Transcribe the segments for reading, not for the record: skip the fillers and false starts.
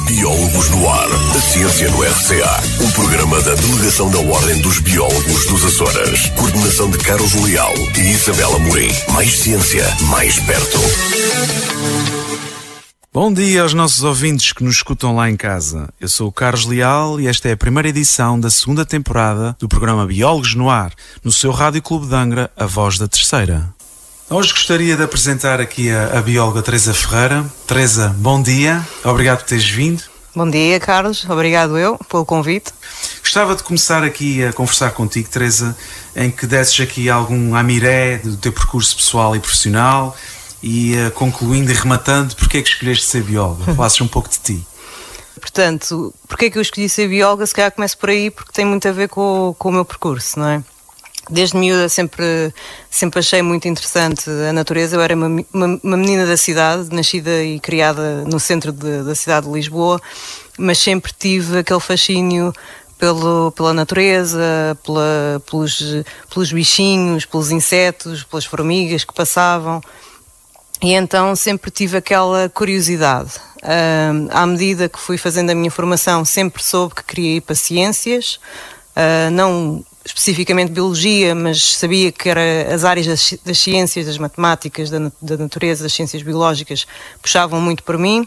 Biólogos no Ar, a ciência no RCA. Um programa da Delegação da Ordem dos Biólogos dos Açores. Coordenação de Carlos Leal e Isabela Amorim. Mais ciência, mais perto. Bom dia aos nossos ouvintes que nos escutam lá em casa. Eu sou o Carlos Leal e esta é a primeira edição da segunda temporada do programa Biólogos no Ar, no seu Rádio Clube de Angra, a voz da terceira. Hoje gostaria de apresentar aqui a bióloga Teresa Ferreira. Teresa, bom dia. Obrigado por teres vindo. Bom dia, Carlos. Obrigado eu pelo convite. Gostava de começar aqui a conversar contigo, Teresa, em que desses aqui algum amiré do teu percurso pessoal e profissional e concluindo e rematando, porque é que escolheste ser bióloga? Falasses um pouco de ti. Portanto, porque é que eu escolhi ser bióloga? Se calhar começo por aí, porque tem muito a ver com o meu percurso, não é? Desde miúda sempre achei muito interessante a natureza. Eu era uma menina da cidade, nascida e criada no centro da cidade de Lisboa, mas sempre tive aquele fascínio pela natureza, pelos bichinhos, pelos insetos, pelas formigas que passavam. E então sempre tive aquela curiosidade. À medida que fui fazendo a minha formação, sempre soube que queria ir para ciências, não especificamente biologia, mas sabia que era as áreas das ciências, das matemáticas, da natureza, das ciências biológicas, puxavam muito por mim.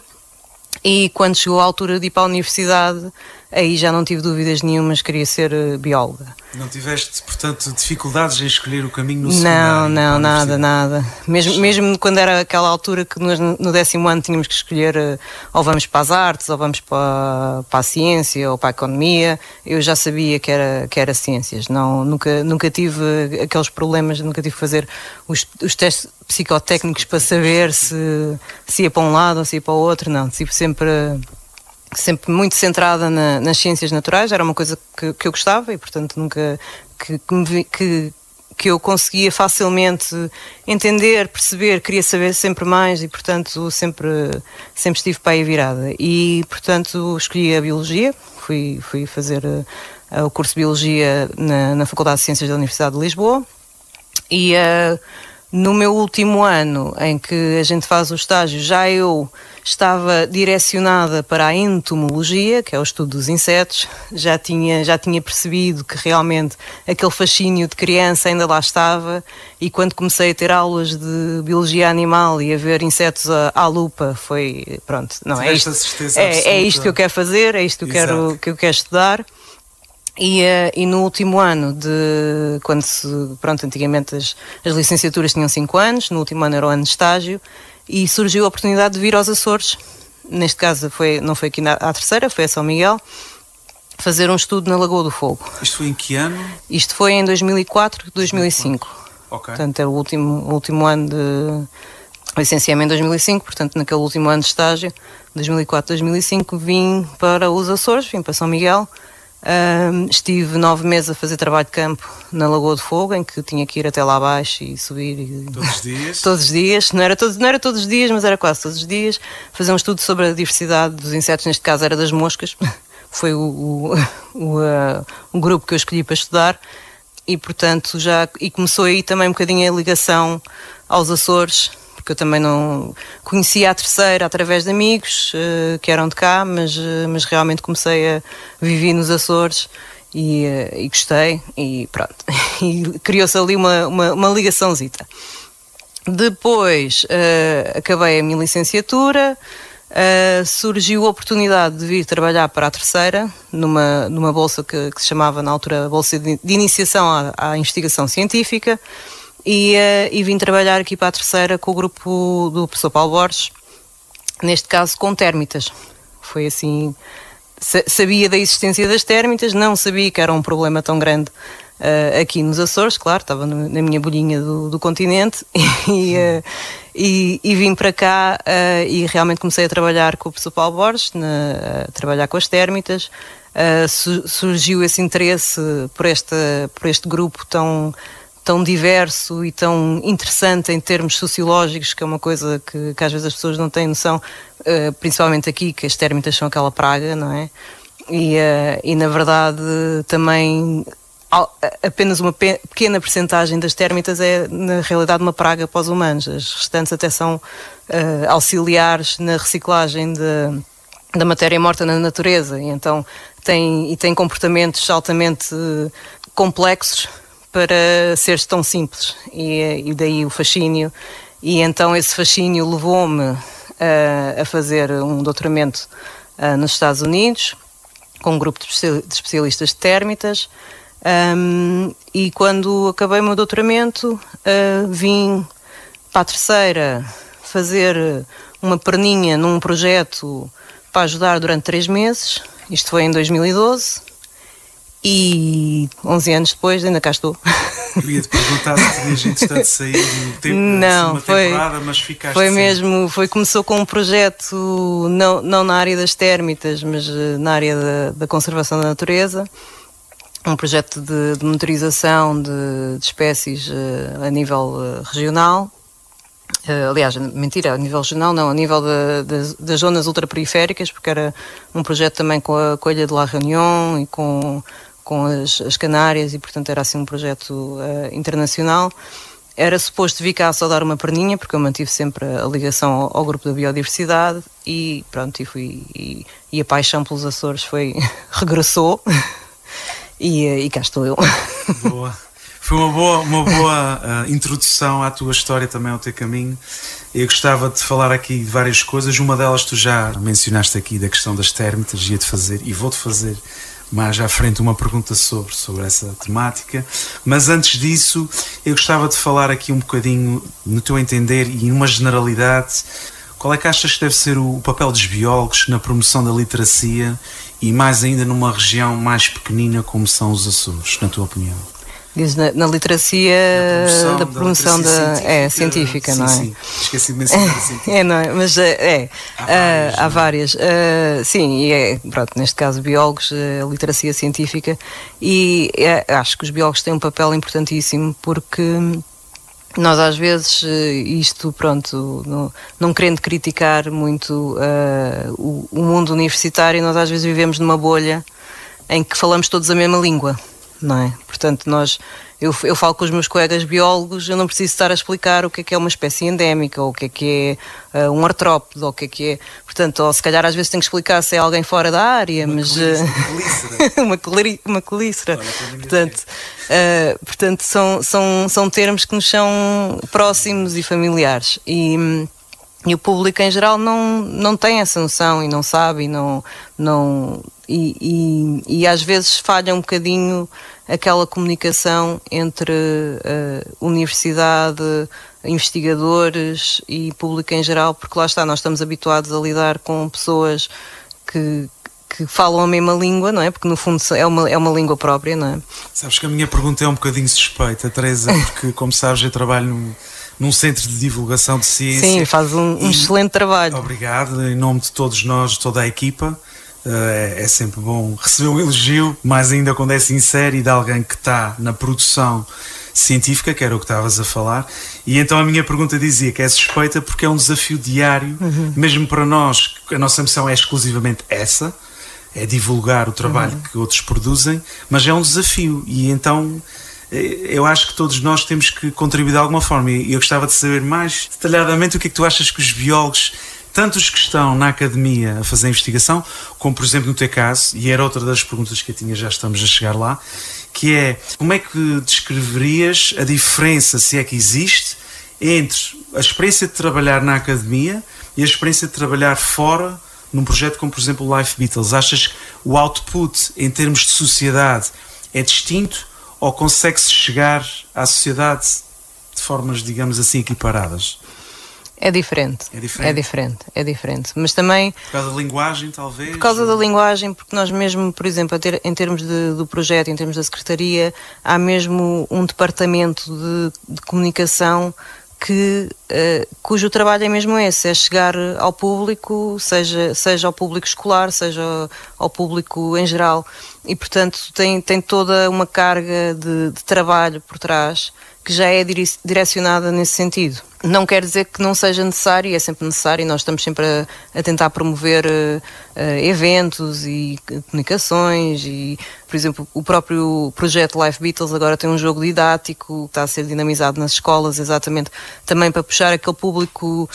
E quando chegou a altura de ir para a universidade, aí já não tive dúvidas nenhumas, queria ser bióloga. Não tiveste, portanto, dificuldades em escolher o caminho no secundário? Não, nada. Mesmo quando era aquela altura que nós no 10º ano tínhamos que escolher ou vamos para as artes, ou vamos para a ciência, ou para a economia, eu já sabia que era ciências. Nunca tive aqueles problemas, nunca tive que fazer os testes psicotécnicos para saber se ia para um lado ou se ia para o outro, não. Tipo, sempre muito centrada nas ciências naturais, era uma coisa que eu gostava e, portanto, nunca que eu conseguia facilmente entender, perceber, queria saber sempre mais e, portanto, sempre estive para aí virada. E, portanto, escolhi a Biologia, fui fazer o curso de Biologia na Faculdade de Ciências da Universidade de Lisboa e no meu último ano, em que a gente faz o estágio, já eu estava direcionada para a entomologia, que é o estudo dos insetos. Já tinha percebido que realmente aquele fascínio de criança ainda lá estava, e quando comecei a ter aulas de biologia animal e a ver insetos à lupa, foi, pronto, não é isto, é isto que eu quero fazer, é isto que eu quero estudar. E no último ano, antigamente as licenciaturas tinham 5 anos, no último ano era o ano de estágio, e surgiu a oportunidade de vir aos Açores. Neste caso não foi aqui à terceira, foi a São Miguel, fazer um estudo na Lagoa do Fogo. Isto foi em que ano? Isto foi em 2004, 2005. Ok. Portanto, era o último ano de... licenciei-me em 2005, portanto, naquele último ano de estágio, 2004, 2005, vim para os Açores, vim para São Miguel. Estive 9 meses a fazer trabalho de campo na Lagoa do Fogo, em que tinha que ir até lá abaixo e subir todos os dias? Todos os dias, não era todos os dias, mas era quase todos os dias, fazer um estudo sobre a diversidade dos insetos, neste caso era das moscas. Foi o grupo que eu escolhi para estudar e, portanto, começou aí também um bocadinho a ligação aos Açores, porque eu também não conhecia a terceira através de amigos que eram de cá, mas realmente comecei a viver nos Açores e gostei e pronto. E criou-se ali uma ligaçãozita. Depois acabei a minha licenciatura, surgiu a oportunidade de vir trabalhar para a terceira, numa bolsa que se chamava na altura Bolsa de Iniciação à Investigação Científica. E vim trabalhar aqui para a terceira com o grupo do professor Paulo Borges, neste caso com térmitas. Foi assim, sabia da existência das térmitas, não sabia que era um problema tão grande aqui nos Açores, claro, estava na minha bolhinha do continente e vim para cá e realmente comecei a trabalhar com o professor Paulo Borges, a trabalhar com as térmitas. Surgiu esse interesse por este grupo tão diverso e tão interessante em termos sociológicos, que é uma coisa que às vezes as pessoas não têm noção, principalmente aqui, que as térmitas são aquela praga, não é? E na verdade também apenas uma pequena percentagem das térmitas é na realidade uma praga para os humanos. As restantes até são auxiliares na reciclagem da matéria morta na natureza, e então tem comportamentos altamente complexos para seres tão simples, e daí o fascínio. E então esse fascínio levou-me a fazer um doutoramento nos Estados Unidos, com um grupo de especialistas de térmitas, e quando acabei o meu doutoramento, vim para a Terceira fazer uma perninha num projeto para ajudar durante 3 meses. Isto foi em 2012 e 11 anos depois ainda cá estou. Queria-te perguntar se tinhas entretanto saído no tempo não, uma temporada, mas ficaste foi sempre. mesmo, começou com um projeto não na área das térmitas, mas na área da conservação da natureza, um projeto de monitorização de espécies a nível regional. Aliás, mentira, a nível regional não, a nível das zonas ultraperiféricas, porque era um projeto também com a Ilha de La Réunion e com as Canárias, e portanto era assim um projeto internacional. Era suposto vir cá só dar uma perninha, porque eu mantive sempre a ligação ao grupo da biodiversidade, e pronto, e a paixão pelos Açores regressou, e cá estou eu. Boa. Foi uma boa introdução à tua história, também ao teu caminho. Eu gostava de falar aqui de várias coisas. Uma delas tu já mencionaste aqui, da questão das térmitas. Ia-te fazer, e vou-te fazer mais à frente, uma pergunta sobre essa temática. Mas antes disso, eu gostava de falar aqui um bocadinho, no teu entender e numa generalidade, qual é que achas que deve ser o papel dos biólogos na promoção da literacia, e mais ainda numa região mais pequenina como são os Açores, na tua opinião? Diz na literacia da promoção científica, não é? Sim, esqueci de mencionar a científica. Não é? Mas há várias. Sim, e pronto, neste caso biólogos, a literacia científica, e acho que os biólogos têm um papel importantíssimo, porque nós às vezes, isto pronto, não querendo criticar muito o mundo universitário, nós às vezes vivemos numa bolha em que falamos todos a mesma língua, não é? Portanto, eu falo com os meus colegas biólogos, eu não preciso estar a explicar o que é uma espécie endémica, ou o que é um artrópode, ou o que é... Portanto, ou se calhar às vezes tenho que explicar se é alguém fora da área, uma quelícera. Portanto, são termos que nos são próximos e familiares. E o público em geral não tem essa noção, e não sabe, e às vezes falha um bocadinho aquela comunicação entre universidade, investigadores e público em geral, porque lá está, nós estamos habituados a lidar com pessoas que falam a mesma língua, não é? Porque no fundo é uma língua própria, não é? Sabes que a minha pergunta é um bocadinho suspeita, Teresa, porque como sabes eu trabalho num centro de divulgação de ciência. Sim, faz um excelente trabalho. Obrigado, em nome de todos nós, de toda a equipa. É sempre bom receber um elogio, mais ainda quando é sincero e de alguém que está na produção científica, que era o que estavas a falar. E então a minha pergunta dizia que é suspeita porque é um desafio diário, mesmo para nós, a nossa missão é exclusivamente essa, é divulgar o trabalho que outros produzem, mas é um desafio, e então eu acho que todos nós temos que contribuir de alguma forma, e eu gostava de saber mais detalhadamente o que é que tu achas que os biólogos, tanto os que estão na academia a fazer investigação, como por exemplo no teu caso, e era outra das perguntas que eu tinha, já estamos a chegar lá, que é, como é que descreverias a diferença, se é que existe, entre a experiência de trabalhar na academia e a experiência de trabalhar fora, num projeto como por exemplo o Life Beetles? Achas que o output em termos de sociedade é distinto, ou consegue-se chegar à sociedade de formas, digamos assim, equiparadas? É diferente. Mas também... Por causa da linguagem, talvez? Por causa da linguagem, porque nós mesmo, por exemplo, em termos do projeto, em termos da secretaria, há mesmo um departamento de comunicação cujo trabalho é mesmo esse, é chegar ao público, seja ao público escolar, seja ao público em geral, e portanto tem toda uma carga de trabalho por trás que já é direcionada nesse sentido. Não quer dizer que não seja necessário, é sempre necessário, e nós estamos sempre a tentar promover eventos e comunicações, e, por exemplo, o próprio projeto Life Beatles agora tem um jogo didático que está a ser dinamizado nas escolas, exatamente também para puxar aquele público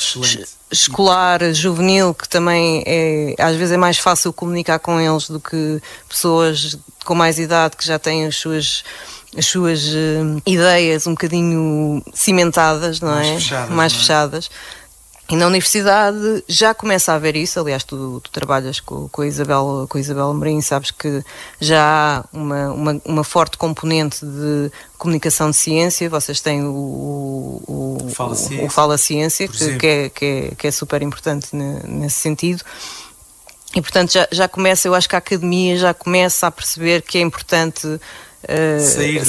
escolar, juvenil, que também às vezes é mais fácil comunicar com eles do que pessoas com mais idade que já têm as suas ideias um bocadinho cimentadas, não é? Mais fechadas. E na universidade já começa a haver isso. Aliás, tu trabalhas com a Isabel Amorim, sabes que já há uma forte componente de comunicação de ciência. Vocês têm o Fala Ciência, que é super importante nesse sentido. E portanto já começa, eu acho que a academia já começa a perceber que é importante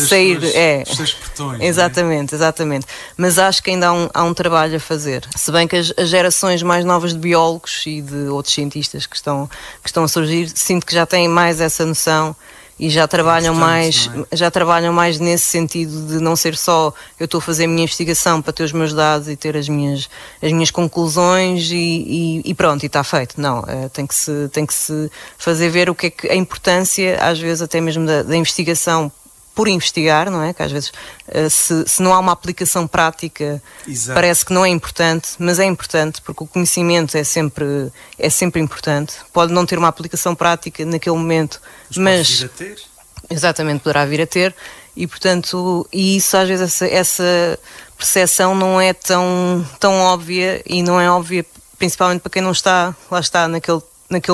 sair dos seus portões. Exatamente. Mas acho que ainda há um trabalho a fazer. Se bem que as gerações mais novas de biólogos e de outros cientistas que estão a surgir, sinto que já têm mais essa noção e já trabalham mais nesse sentido de não ser só eu estou a fazer a minha investigação para ter os meus dados e ter as minhas conclusões e pronto, e está feito. Não, tem que se fazer ver o que é que a importância, às vezes até mesmo da investigação por investigar, não é? Que às vezes se não há uma aplicação prática, exato, parece que não é importante, mas é importante porque o conhecimento é sempre importante. Pode não ter uma aplicação prática naquele momento, mas pode vir a ter. Exatamente, poderá vir a ter, e portanto, isso às vezes essa percepção não é tão óbvia, e não é óbvia principalmente para quem não está, lá está, naquele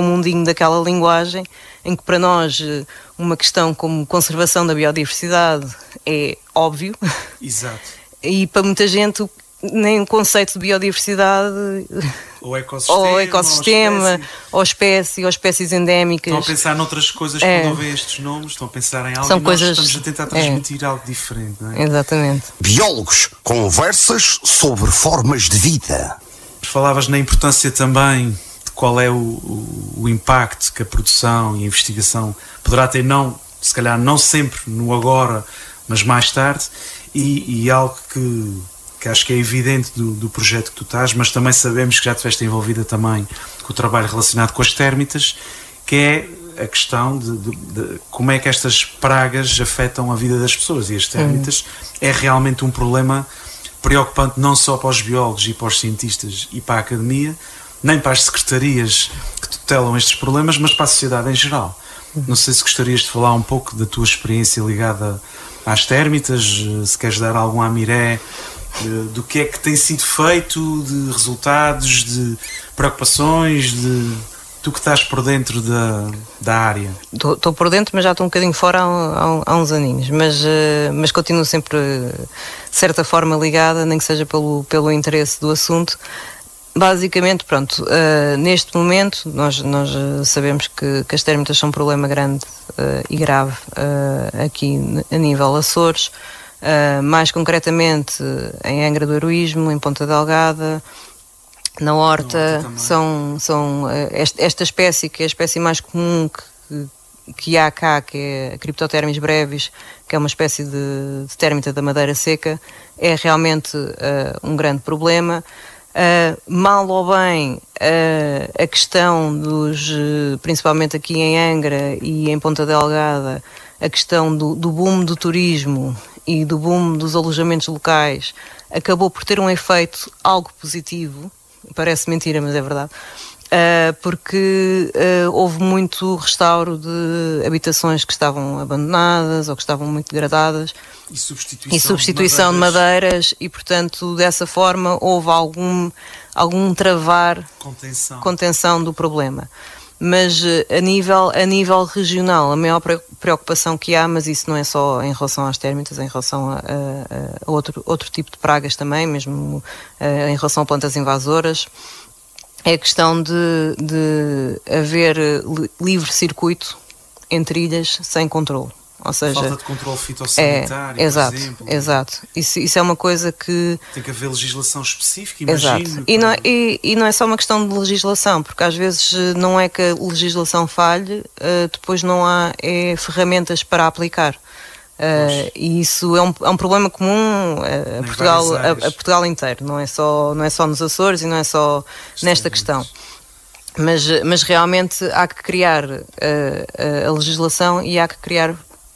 mundinho daquela linguagem, em que para nós uma questão como conservação da biodiversidade é óbvio. Exato. E para muita gente nem o conceito de biodiversidade ou ecossistema ou espécies endémicas. Estão a pensar noutras coisas quando ouvem estes nomes, estão a pensar em algo. São e coisas, nós estamos a tentar transmitir algo diferente, não é? Exatamente. Biólogos, conversas sobre formas de vida. Falavas na importância também de qual é o impacto que a produção e a investigação poderá ter, se calhar não sempre no agora, mas mais tarde, e algo que acho que é evidente do projeto que tu estás, mas também sabemos que já estiveste envolvida também com o trabalho relacionado com as térmitas, que é a questão de como é que estas pragas afetam a vida das pessoas, e as térmitas é realmente um problema preocupante não só para os biólogos e para os cientistas e para a academia, nem para as secretarias que tutelam estes problemas, mas para a sociedade em geral. Não sei se gostarias de falar um pouco da tua experiência ligada às térmitas, se queres dar algum amiré do que é que tem sido feito, de resultados, de preocupações, de tu que estás por dentro da área. Estou por dentro, mas já estou um bocadinho fora há uns aninhos, mas continuo sempre de certa forma ligada, nem que seja pelo interesse do assunto. Basicamente, pronto, neste momento nós sabemos que as térmitas são um problema grande e grave aqui a nível Açores, mais concretamente em Angra do Heroísmo, em Ponta Delgada, na Horta. Esta espécie, que é a espécie mais comum que há cá, que é a Cryptothermis brevis, que é uma espécie de térmita da madeira seca, é realmente um grande problema. Mal ou bem, a questão principalmente aqui em Angra e em Ponta Delgada, a questão do boom do turismo e do boom dos alojamentos locais acabou por ter um efeito algo positivo. Parece mentira, mas é verdade, porque houve muito restauro de habitações que estavam abandonadas ou que estavam muito degradadas e substituição de madeiras, e portanto dessa forma houve algum travar, contenção do problema. Mas a nível regional, a maior preocupação que há, mas isso não é só em relação às térmitas, é em relação a outro tipo de pragas também, mesmo em relação a plantas invasoras, é a questão de haver livre circuito entre ilhas sem controle. Ou seja, falta de controle fitossanitário, exato, por exemplo. Exato. Isso é uma coisa que... Tem que haver legislação específica, imagino. Exato. E não é só uma questão de legislação, porque às vezes não é que a legislação falhe, depois não há ferramentas para aplicar. E isso é um problema comum a Portugal inteiro, não é só nos Açores e não é só nesta questão. Mas realmente há que criar a legislação e há que criar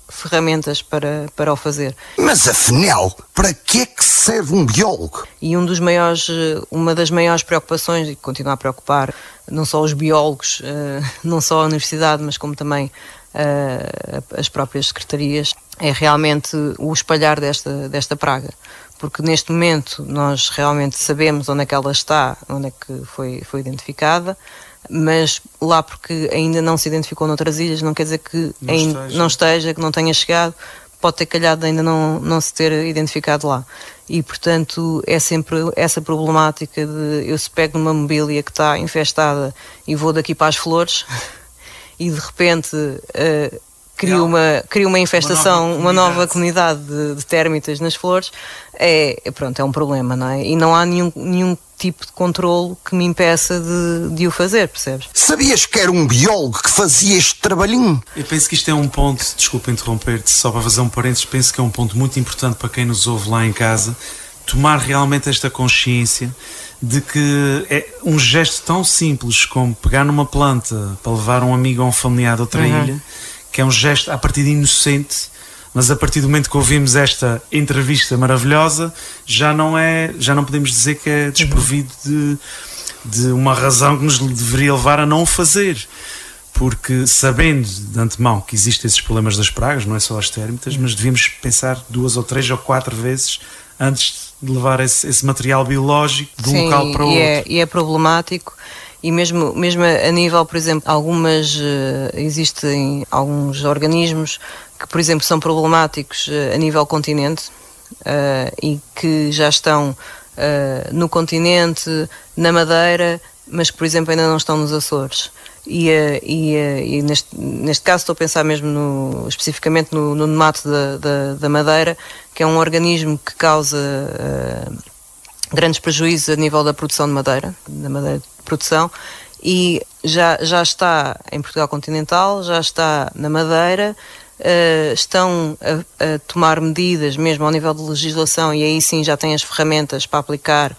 ferramentas para o fazer. Mas afinal, para que é que serve um biólogo? E uma das maiores preocupações, e continua a preocupar não só os biólogos, não só a universidade, mas como também as próprias secretarias, é realmente o espalhar desta praga. Porque neste momento nós realmente sabemos onde é que ela está, onde é que foi identificada, mas lá porque ainda não se identificou noutras ilhas, não quer dizer que não esteja, que não tenha chegado, pode ter calhado ainda não se ter identificado lá. E portanto é sempre essa problemática de eu se pego numa mobília que está infestada e vou daqui para as flores e de repente cria uma infestação, uma nova comunidade de térmitas nas flores, é um problema, não é? E não há nenhum tipo de controlo que me impeça de o fazer, percebes? Sabias que era um biólogo que fazia este trabalhinho? Eu penso que isto é um ponto, desculpa interromper-te, só para fazer um parênteses, penso que é um ponto muito importante para quem nos ouve lá em casa, tomar realmente esta consciência de que é um gesto tão simples como pegar numa planta para levar um amigo ou um familiar de outra ilha, que é um gesto a partir de inocente, mas a partir do momento que ouvimos esta entrevista maravilhosa, já não podemos dizer que é desprovido de uma razão que nos deveria levar a não o fazer. Porque sabendo de antemão que existem esses problemas das pragas, não é só as térmitas, mas devíamos pensar 2 ou 3 ou 4 vezes antes de levar esse material biológico de um local para outro. E é problemático. E mesmo a nível, por exemplo, existem alguns organismos que, por exemplo, são problemáticos a nível continente e que já estão no continente, na Madeira, mas que, por exemplo, ainda não estão nos Açores. E neste caso estou a pensar mesmo especificamente no nemato da Madeira, que é um organismo que causa grandes prejuízos a nível da produção de madeira, da madeira de produção, e já está em Portugal continental, já está na Madeira, estão a tomar medidas mesmo ao nível de legislação, e aí sim já têm as ferramentas para aplicar,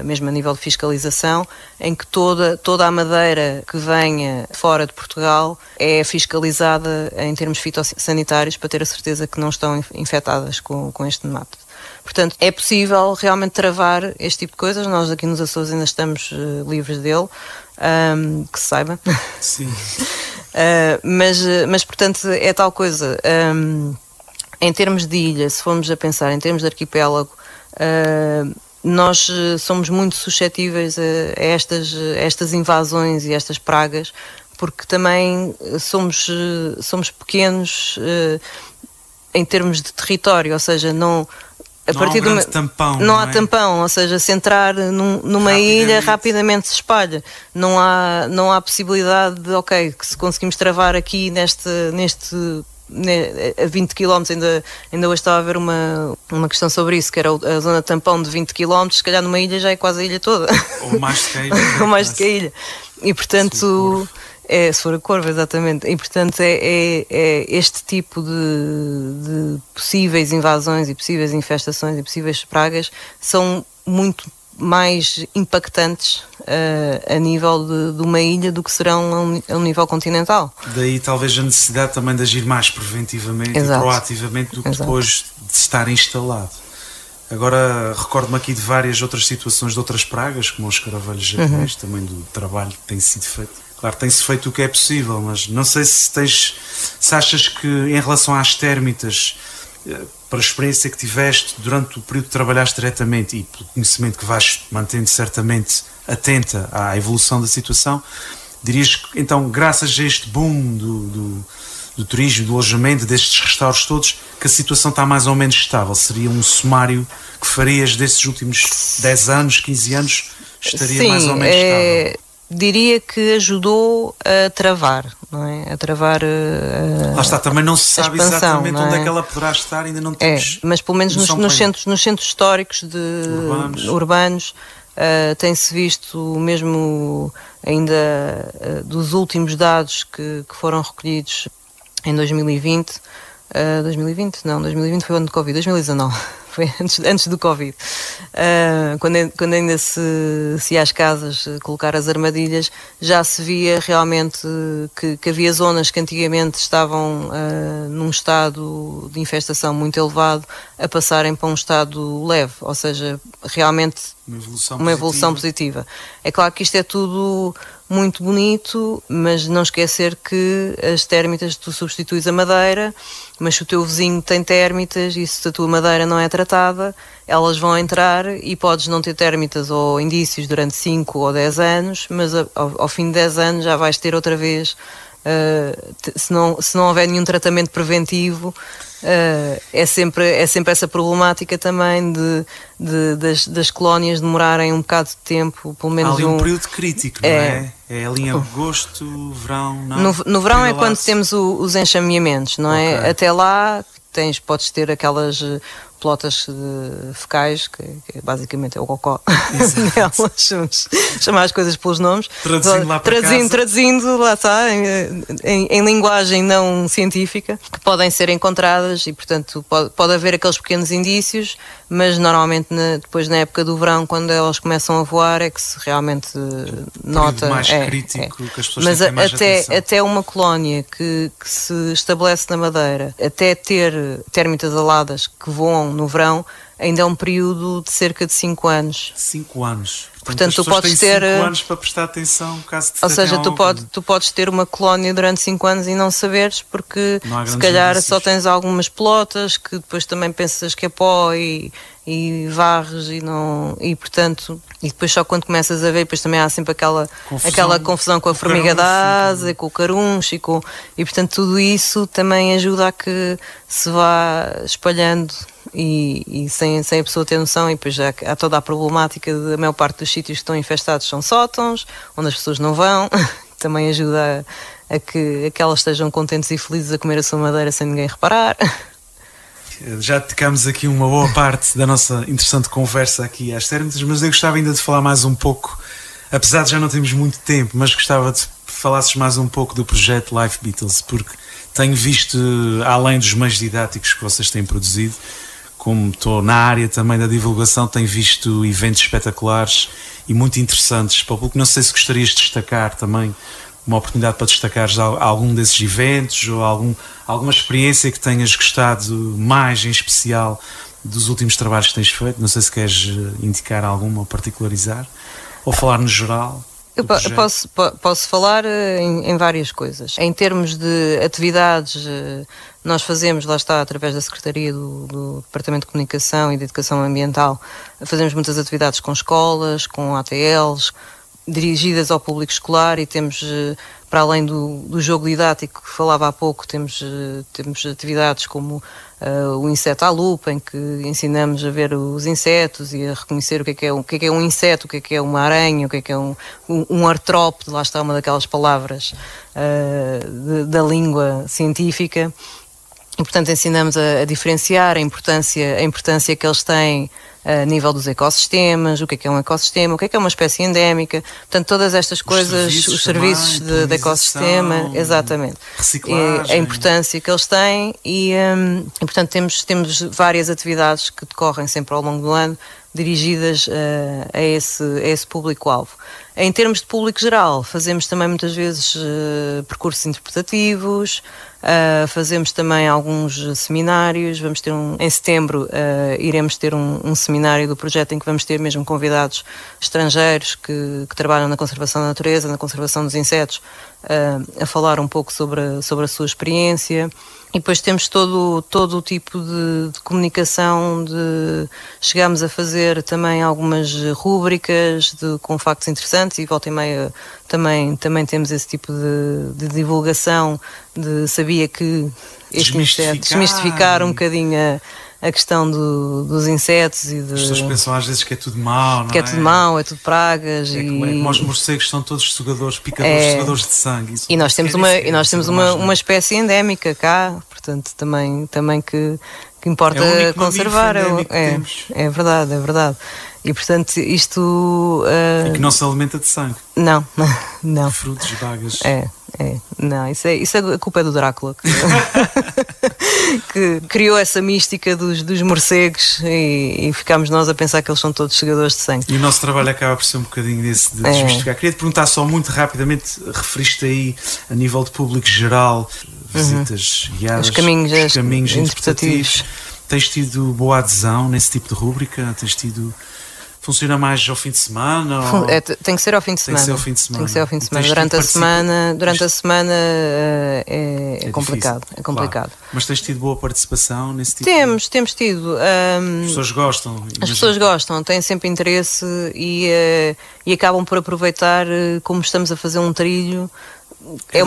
mesmo a nível de fiscalização, em que toda a madeira que venha fora de Portugal é fiscalizada em termos fitossanitários para ter a certeza que não estão infectadas com este nemato. Portanto, é possível realmente travar este tipo de coisas. Nós aqui nos Açores ainda estamos livres dele, que se saiba. Sim. Mas, portanto, é tal coisa. Em termos de ilha, se formos a pensar em termos de arquipélago, nós somos muito suscetíveis a estas invasões e estas pragas, porque também somos pequenos em termos de território, ou seja, não há tampão, ou seja, se entrar numa ilha rapidamente se espalha. Não há possibilidade de, que se conseguimos travar aqui a 20 km, ainda hoje estava a ver uma questão sobre isso, que era a zona tampão de 20 km, se calhar numa ilha já é quase a ilha toda. Ou mais do que a ilha. Ou mais do que a ilha. E portanto... se for a curva, exatamente. E portanto é este tipo de possíveis invasões e possíveis infestações e possíveis pragas são muito mais impactantes a nível de uma ilha do que serão a um nível continental. Daí talvez a necessidade também de agir mais preventivamente e proativamente do que depois de estar instalado. Agora recordo-me aqui de várias outras situações de outras pragas, como os escaravelhos japonês, também do trabalho que tem sido feito. Claro, tem-se feito o que é possível, mas não sei se achas que em relação às térmitas, para a experiência que tiveste durante o período que trabalhaste diretamente e pelo conhecimento que vais mantendo certamente atenta à evolução da situação, dirias que então, graças a este boom do turismo, do alojamento, destes restauros todos, que a situação está mais ou menos estável? Seria um sumário que farias desses últimos 10 anos, 15 anos, estaria mais ou menos estável? Diria que ajudou a travar, não é? A travar lá está, também não se sabe expansão, exatamente onde é que ela poderá estar, ainda não temos. Mas pelo menos nos centros históricos urbanos tem-se visto, mesmo ainda dos últimos dados que foram recolhidos em 2020, 2020? Não, 2020 foi o ano do Covid, 2019. Foi antes do Covid. Quando ainda se ia às casas colocar as armadilhas, já se via realmente que havia zonas que antigamente estavam num estado de infestação muito elevado a passarem para um estado leve, ou seja, realmente uma evolução positiva. É claro que isto é tudo muito bonito, mas não esquecer que as térmitas tu substituis a madeira, mas se o teu vizinho tem térmitas e se a tua madeira não é tratada, elas vão entrar e podes não ter térmitas ou indícios durante 5 ou 10 anos, mas ao fim de 10 anos já vais ter outra vez, se não houver nenhum tratamento preventivo. É sempre essa problemática também das colónias demorarem um bocado de tempo, pelo menos. Há ali um período crítico, não é? É ali em agosto, verão, não? No verão é quando temos os enxameamentos, não é? Okay. Até lá podes ter aquelas pelotas fecais, que basicamente é o cocó delas, chamar as coisas pelos nomes, traduzindo, lá está, em linguagem não científica, que podem ser encontradas e, portanto, pode haver aqueles pequenos indícios, mas normalmente depois na época do verão, quando elas começam a voar, é que se realmente nota. Mais crítico, que as pessoas mas têm mais atenção. Até uma colónia que se estabelece na Madeira, até ter térmitas aladas que voam no verão, ainda é um período de cerca de 5 anos. 5 anos. Portanto, tu podes ter 5 ter anos para prestar atenção, caso te ou seja, tu podes ter uma colónia durante 5 anos e não saberes, porque se calhar indícios. Só tens algumas pelotas que depois também pensas que é pó e varres e portanto, e depois só quando começas a ver, depois também há sempre aquela confusão com a formiga da asa, com o caruncho e portanto tudo isso também ajuda a que se vá espalhando e sem a pessoa ter noção, e depois já há toda a problemática da maior parte dos sítios que estão infestados são sótãos, onde as pessoas não vão, também ajuda a que elas estejam contentes e felizes a comer a sua madeira sem ninguém reparar. Já tocámos aqui uma boa parte da nossa interessante conversa aqui às térmitas, mas eu gostava ainda de falar mais um pouco, apesar de já não termos muito tempo, mas gostava de falasses mais um pouco do projeto Life Beatles, porque tenho visto, além dos meios didáticos que vocês têm produzido, como estou na área também da divulgação, tenho visto eventos espetaculares e muito interessantes. Para o público, não sei se gostarias de destacar também uma oportunidade para destacares algum desses eventos ou alguma experiência que tenhas gostado mais em especial dos últimos trabalhos que tens feito. Não sei se queres indicar alguma ou particularizar ou falar no geral. Eu posso falar em várias coisas. Em termos de atividades, nós fazemos, lá está, através da Secretaria do Departamento de Comunicação e de Educação Ambiental, fazemos muitas atividades com escolas, com ATLs, dirigidas ao público escolar, e temos, para além do jogo didático que falava há pouco, temos atividades como o inseto à lupa, em que ensinamos a ver os insetos e a reconhecer o que é um inseto, o que é uma aranha, o que é um artrópode, lá está uma daquelas palavras da língua científica. E, portanto, ensinamos a diferenciar a importância que eles têm a nível dos ecossistemas, o que é um ecossistema, o que é uma espécie endémica, portanto, todas estas coisas, os serviços de ecossistema, exatamente, a importância que eles têm e portanto, temos várias atividades que decorrem sempre ao longo do ano, dirigidas a esse público-alvo. Em termos de público geral, fazemos também muitas vezes percursos interpretativos, fazemos também alguns seminários. Vamos ter em setembro iremos ter um seminário do projeto em que vamos ter mesmo convidados estrangeiros que trabalham na conservação da natureza, na conservação dos insetos, a falar um pouco sobre a sua experiência. E depois temos todo o tipo de comunicação, chegamos a fazer também algumas rúbricas com factos interessantes, e volta e meia também temos esse tipo de divulgação, de sabia que este inseto, desmistificar um bocadinho a questão dos insetos e as pessoas pensam às vezes que é tudo mau, não é? Que é tudo mau, é tudo pragas. Os morcegos são todos picadores, sugadores de sangue. E nós temos uma espécie endémica cá, portanto também que importa conservar. É verdade. E portanto isto... E que não se alimenta de sangue. Não. Frutos, bagas. Não, isso é a culpa é do Drácula que criou essa mística dos morcegos e ficámos nós a pensar que eles são todos segadores de sangue. E o nosso trabalho acaba por ser um bocadinho desse de desmistificar. Queria te perguntar só muito rapidamente, referiste aí a nível de público geral, visitas guiadas, os caminhos interpretativos. Tens tido boa adesão nesse tipo de rúbrica? Funciona mais ao fim de semana? Tem que ser ao fim de semana. Durante a semana é complicado. Claro. Mas tens tido boa participação nesse tipo? Temos tido. As pessoas gostam? As pessoas gostam, têm sempre interesse e acabam por aproveitar, como estamos a fazer um trilho. É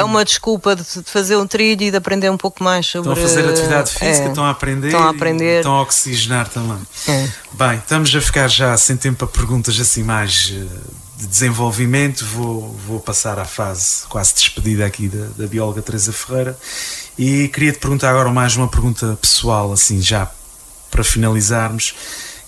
uma desculpa de fazer um trilho e de aprender um pouco mais sobre... Estão a fazer atividade física, estão a aprender. Estão a oxigenar também. Bem, estamos a ficar já sem tempo para perguntas assim mais de desenvolvimento. Vou passar à fase quase despedida aqui da bióloga Teresa Ferreira e queria te perguntar agora mais uma pergunta pessoal, assim já para finalizarmos,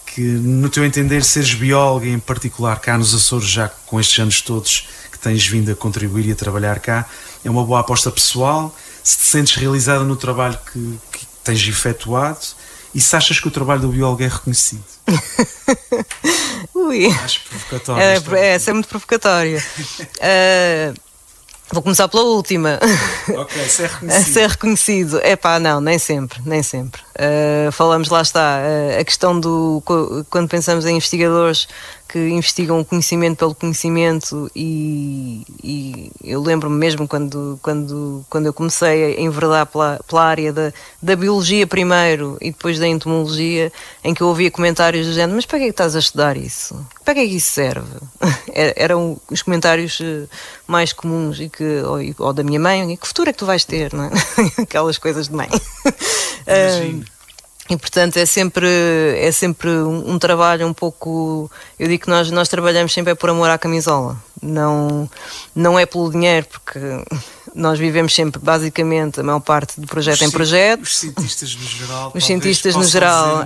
que no teu entender seres bióloga, em particular cá nos Açores, já com estes anos todos tens vindo a contribuir e a trabalhar cá, é uma boa aposta pessoal? Se te sentes realizada no trabalho que tens efetuado e se achas que o trabalho do biólogo é reconhecido? Ui. Acho provocatório. Essa é muito provocatória. Vou começar pela última. Ok, se é reconhecido. Se é reconhecido. Não, nem sempre. Falamos, lá está, a questão quando pensamos em investigadores que investigam o conhecimento pelo conhecimento e eu lembro-me mesmo quando eu comecei a enverdar pela área da biologia primeiro e depois da entomologia, em que eu ouvia comentários do género: mas para que é que estás a estudar isso? Para que é que isso serve? Eram os comentários mais comuns ou da minha mãe: que futuro é que tu vais ter? Não é? Aquelas coisas de mãe. E portanto é sempre um trabalho um pouco... Eu digo que nós trabalhamos sempre por amor à camisola, não é pelo dinheiro, porque nós vivemos sempre basicamente a maior parte do projeto em projeto. Os cientistas no geral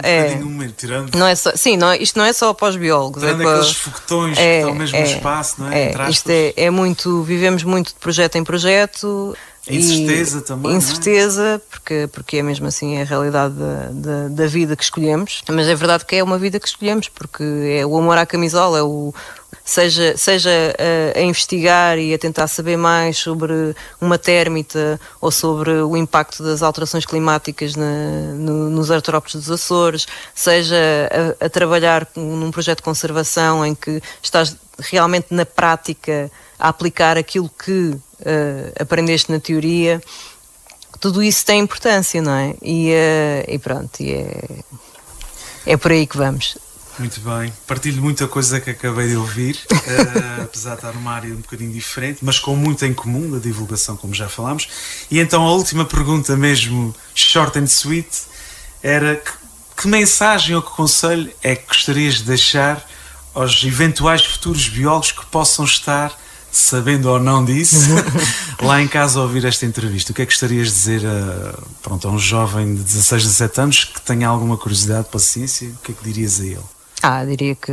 não é só, isto não é só para os biólogos, aqueles foguetões que estão mesmo no espaço, não é? Isto é muito, vivemos muito de projeto em projeto. Incerteza também. Incerteza, porque é mesmo assim a realidade da vida que escolhemos. Mas é verdade que é uma vida que escolhemos, porque é o amor à camisola, seja a investigar e a tentar saber mais sobre uma térmita ou sobre o impacto das alterações climáticas nos artrópodes dos Açores, seja a trabalhar num projeto de conservação em que estás realmente na prática a aplicar aquilo que aprendeste na teoria. Tudo isso tem importância, não é? E pronto, é por aí que vamos. Muito bem, partilho muita coisa que acabei de ouvir, apesar de estar numa área um bocadinho diferente, mas com muito em comum da divulgação, como já falámos. E então a última pergunta mesmo, short and sweet, era que mensagem ou que conselho é que gostarias de deixar aos eventuais futuros biólogos que possam estar, sabendo ou não disso, lá em casa a ouvir esta entrevista? O que é que gostarias de dizer a um jovem de 16, 17 anos que tenha alguma curiosidade pela ciência? O que é que dirias a ele? Diria que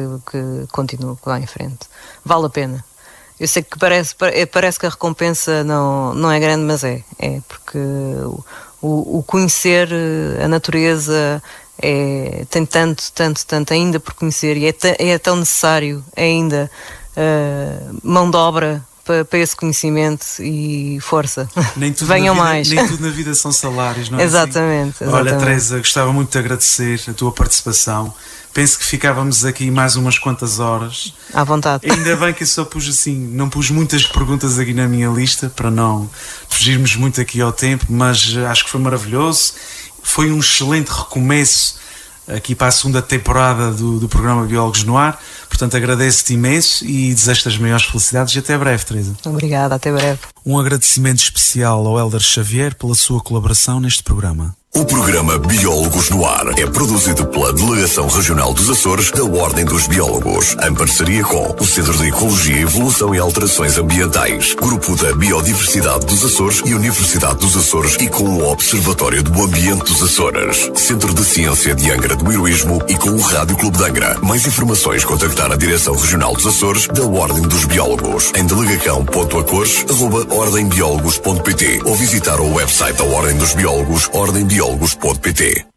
continue, que vá em frente. Vale a pena. Eu sei que parece que a recompensa não é grande, mas é porque o conhecer a natureza tem tanto ainda por conhecer, e é tão necessário ainda mão de obra para esse conhecimento e força. Venham mais. Nem tudo na vida são salários, não é? Exatamente. Olha, Teresa, gostava muito de agradecer a tua participação. Penso que ficávamos aqui mais umas quantas horas. À vontade. Ainda bem que eu só não pus muitas perguntas aqui na minha lista, para não fugirmos muito aqui ao tempo, mas acho que foi maravilhoso. Foi um excelente recomeço aqui para a segunda temporada do programa Biólogos no Ar. Portanto, agradeço-te imenso e desejo-te as maiores felicidades e até breve, Teresa. Obrigada, até breve. Um agradecimento especial ao Hélder Xavier pela sua colaboração neste programa. O programa Biólogos no Ar é produzido pela Delegação Regional dos Açores da Ordem dos Biólogos, em parceria com o Centro de Ecologia, Evolução e Alterações Ambientais, Grupo da Biodiversidade dos Açores e Universidade dos Açores e com o Observatório do Ambiente dos Açores, Centro de Ciência de Angra do Heroísmo e com o Rádio Clube de Angra. Mais informações, contactar a Direção Regional dos Açores da Ordem dos Biólogos em delegacão.acores@ordembiólogos.pt ou visitar o website da Ordem dos Biólogos, ordembiólogos.pt.